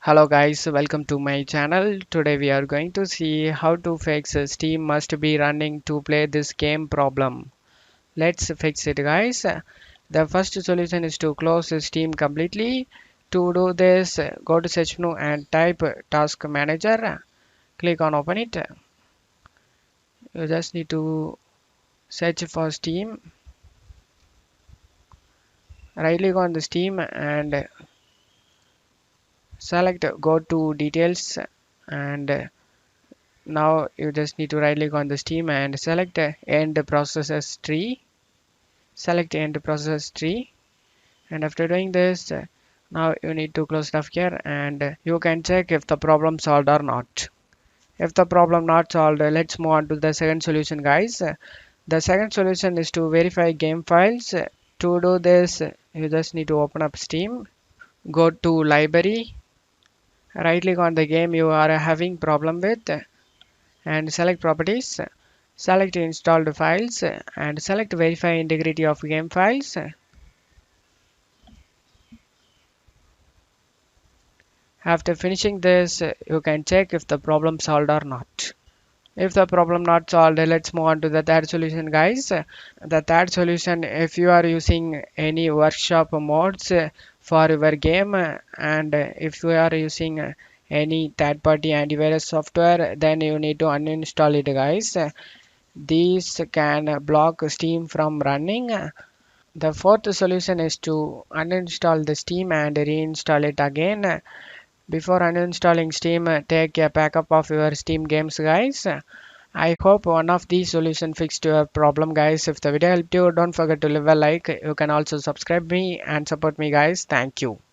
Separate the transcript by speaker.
Speaker 1: Hello guys, welcome to my channel. Today we are going to see how to fix Steam must be running to play this game problem. Let's fix it guys. The first solution is to close Steam completely. To do this, go to search menu and type task manager. Click on open it. You just need to search for Steam. Right click on the Steam and select go to details, and now you just need to right click on the Steam and select end processes tree. Select end process tree, and after doing this, now you need to close stuff here, and you can check if the problem solved or not. If the problem not solved, let's move on to the second solution guys. The second solution is to verify game files. To do this, you just need to open up Steam, go to library, right click on the game you are having problem with, and select properties. Select installed files and select verify integrity of game files. After finishing this, you can check if the problem solved or not. If the problem not solved, let's move on to the third solution guys. The third solution, if you are using any workshop modes for your game, and if you are using any third party antivirus software, then you need to uninstall it guys. These can block Steam from running. The fourth solution is to uninstall the Steam and reinstall it again. Before uninstalling Steam, take a backup of your Steam games guys. I hope one of these solutions fixed your problem guys. If the video helped you, don't forget to leave a like. You can also subscribe me and support me guys. Thank you.